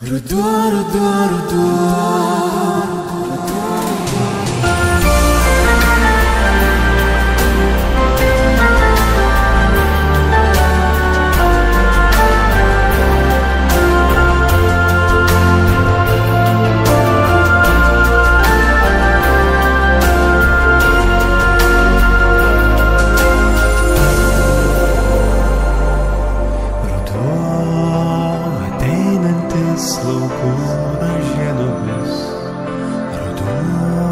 Ruduo, ruduo, ruduo. Laukų dažienomis, ruduo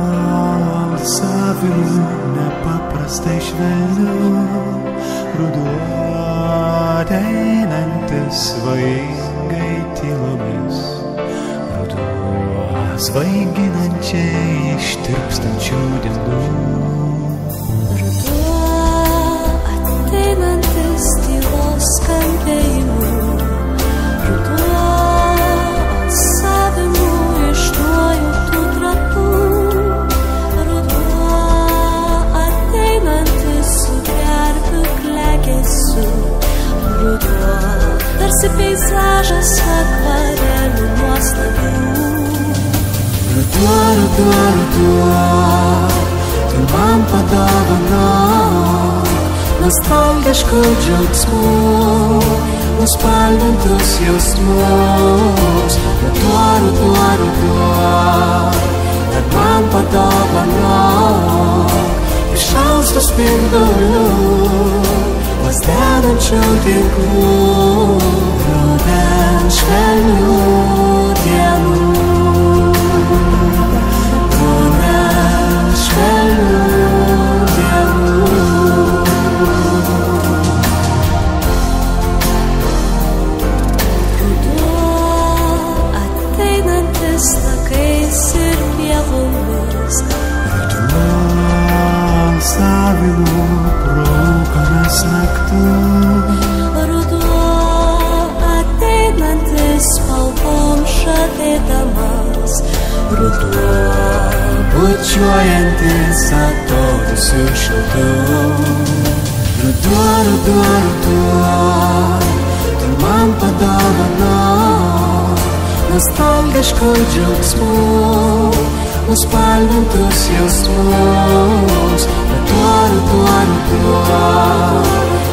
savinų nepaprastai švelnių, ruduo ateinantis svaigai tylomis, ruduo svaiginančiai ištirpstančių dienų. Ruduo ateinantis tylos skambėjimu, ruduo tarsi peizažas akvarelių nuostabių. Ruduo, ruduo, ruduo, tu man padovanok nostalgiškų džiaugsmų, nuspalvintus jausmus. Ruduo, ruduo, ruduo, kad man padovanok išaustų spindulių, plazdenančių tinklų, rudens švelnių dienų, rudens švelnių dienų. Ruduo ateinantis takais ir pievomis, savinų praukanas naktų, ruduo ateinantis spalvom žadėdamas, ruduo bučiuojantis atodūsių šiltų. Ruduo, ruduo, ruduo, tu man padovanok nostalgiškų džiaugsmų, nuspalvintus jausmus. Ruduo, ruduo, ruduo,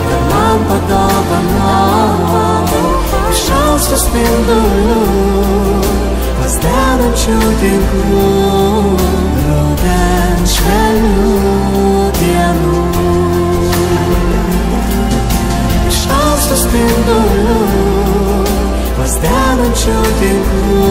kad man padovanok išaustų spindulių, plazdenančių tinklų, rudens švelnių dienų. Išaustų spindulių, plazdenančių tinklų,